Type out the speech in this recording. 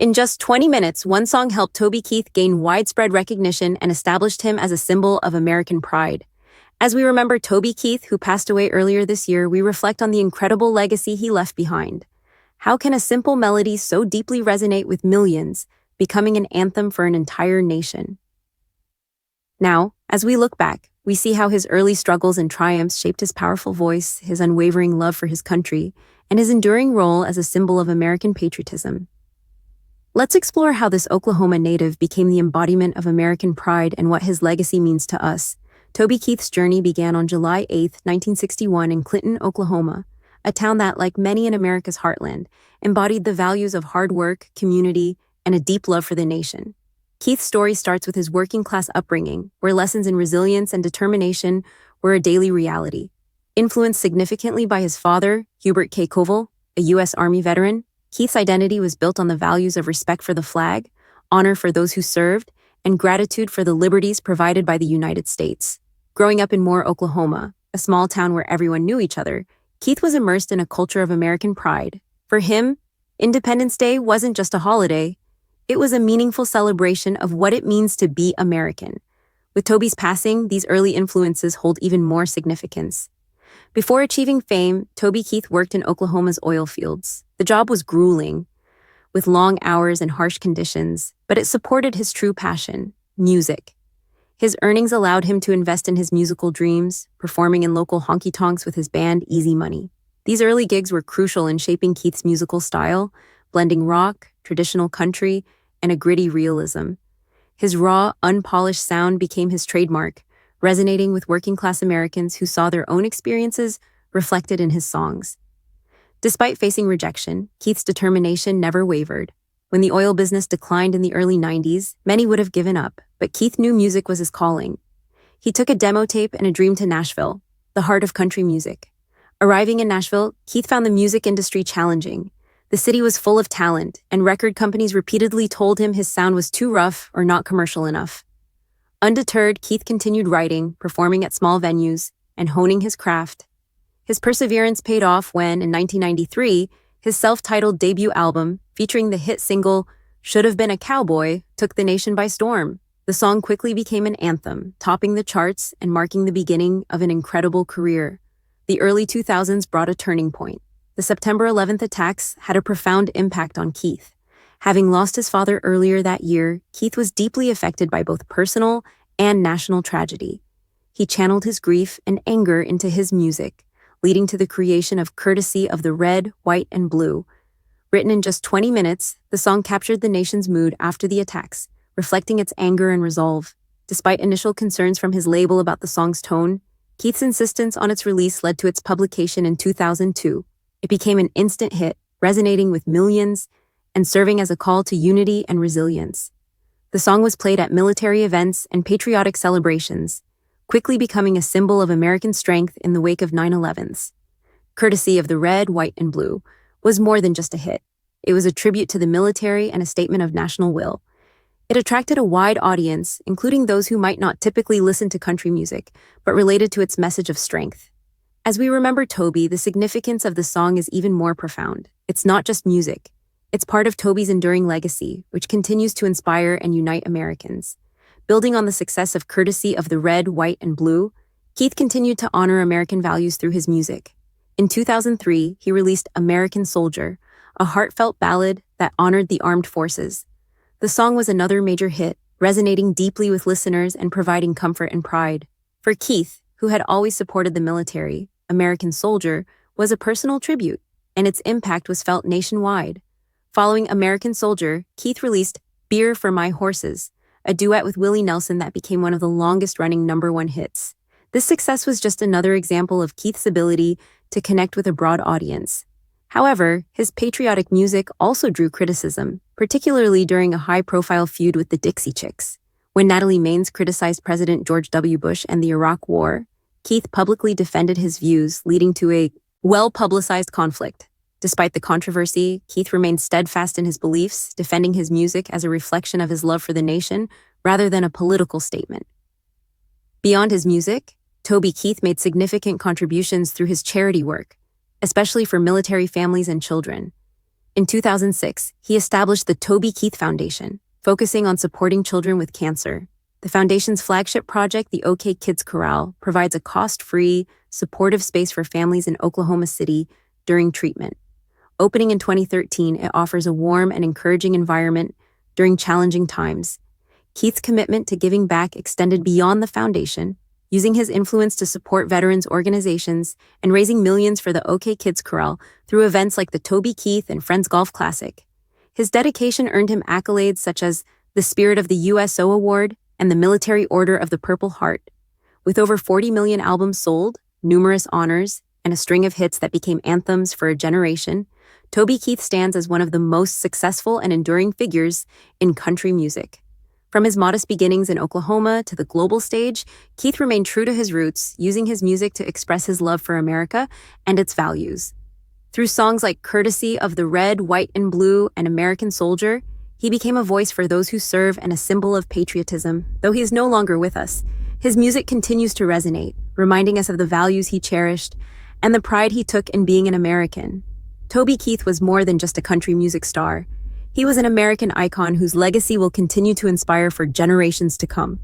In just 20 minutes, one song helped Toby Keith gain widespread recognition and established him as a symbol of American pride. As we remember Toby Keith, who passed away earlier this year, we reflect on the incredible legacy he left behind. How can a simple melody so deeply resonate with millions, becoming an anthem for an entire nation? Now, as we look back, we see how his early struggles and triumphs shaped his powerful voice, his unwavering love for his country, and his enduring role as a symbol of American patriotism. Let's explore how this Oklahoma native became the embodiment of American pride and what his legacy means to us. Toby Keith's journey began on July 8, 1961 in Clinton, Oklahoma, a town that, like many in America's heartland, embodied the values of hard work, community, and a deep love for the nation. Keith's story starts with his working-class upbringing, where lessons in resilience and determination were a daily reality. Influenced significantly by his father, Hubert K. Koval, a U.S. Army veteran, Keith's identity was built on the values of respect for the flag, honor for those who served, and gratitude for the liberties provided by the United States. Growing up in Moore, Oklahoma, a small town where everyone knew each other, Keith was immersed in a culture of American pride. For him, Independence Day wasn't just a holiday, it was a meaningful celebration of what it means to be American. With Toby's passing, these early influences hold even more significance. Before achieving fame, Toby Keith worked in Oklahoma's oil fields. The job was grueling, with long hours and harsh conditions, but it supported his true passion, music. His earnings allowed him to invest in his musical dreams, performing in local honky-tonks with his band Easy Money. These early gigs were crucial in shaping Keith's musical style, blending rock, traditional country, and a gritty realism. His raw, unpolished sound became his trademark, resonating with working-class Americans who saw their own experiences reflected in his songs. Despite facing rejection, Keith's determination never wavered. When the oil business declined in the early 90s, many would have given up, but Keith knew music was his calling. He took a demo tape and a dream to Nashville, the heart of country music. Arriving in Nashville, Keith found the music industry challenging. The city was full of talent, and record companies repeatedly told him his sound was too rough or not commercial enough. Undeterred, Keith continued writing, performing at small venues, and honing his craft. His perseverance paid off when, in 1993, his self-titled debut album, featuring the hit single "Should Have Been a Cowboy," took the nation by storm. The song quickly became an anthem, topping the charts and marking the beginning of an incredible career. The early 2000s brought a turning point. The September 11th attacks had a profound impact on Keith. Having lost his father earlier that year, Keith was deeply affected by both personal and national tragedy. He channeled his grief and anger into his music, leading to the creation of Courtesy of the Red, White, and Blue. Written in just 20 minutes, the song captured the nation's mood after the attacks, reflecting its anger and resolve. Despite initial concerns from his label about the song's tone, Keith's insistence on its release led to its publication in 2002. It became an instant hit, resonating with millions and serving as a call to unity and resilience. The song was played at military events and patriotic celebrations, quickly becoming a symbol of American strength in the wake of 9/11s. Courtesy of the Red, White, and Blue was more than just a hit. It was a tribute to the military and a statement of national will. It attracted a wide audience, including those who might not typically listen to country music, but related to its message of strength. As we remember Toby, the significance of the song is even more profound. It's not just music. It's part of Toby's enduring legacy, which continues to inspire and unite Americans. Building on the success of Courtesy of the Red, White, and Blue, Keith continued to honor American values through his music. In 2003, he released American Soldier, a heartfelt ballad that honored the armed forces. The song was another major hit, resonating deeply with listeners and providing comfort and pride. For Keith, who had always supported the military, American Soldier was a personal tribute, and its impact was felt nationwide. Following American Soldier, Keith released Beer for My Horses, a duet with Willie Nelson that became one of the longest-running #1 hits. This success was just another example of Keith's ability to connect with a broad audience. However, his patriotic music also drew criticism, particularly during a high-profile feud with the Dixie Chicks. When Natalie Maines criticized President George W. Bush and the Iraq War, Keith publicly defended his views, leading to a well-publicized conflict. Despite the controversy, Keith remained steadfast in his beliefs, defending his music as a reflection of his love for the nation rather than a political statement. Beyond his music, Toby Keith made significant contributions through his charity work, especially for military families and children. In 2006, he established the Toby Keith Foundation, focusing on supporting children with cancer. The foundation's flagship project, the OK Kids Corral, provides a cost-free, supportive space for families in Oklahoma City during treatment. Opening in 2013, it offers a warm and encouraging environment during challenging times. Keith's commitment to giving back extended beyond the foundation, using his influence to support veterans organizations and raising millions for the OK Kids Corral through events like the Toby Keith and Friends Golf Classic. His dedication earned him accolades such as the Spirit of the USO Award and the Military Order of the Purple Heart. With over 40 million albums sold, numerous honors, and a string of hits that became anthems for a generation, Toby Keith stands as one of the most successful and enduring figures in country music. From his modest beginnings in Oklahoma to the global stage, Keith remained true to his roots, using his music to express his love for America and its values. Through songs like Courtesy of the Red, White, and Blue and American Soldier, he became a voice for those who serve and a symbol of patriotism. Though he is no longer with us, his music continues to resonate, reminding us of the values he cherished and the pride he took in being an American. Toby Keith was more than just a country music star. He was an American icon whose legacy will continue to inspire for generations to come.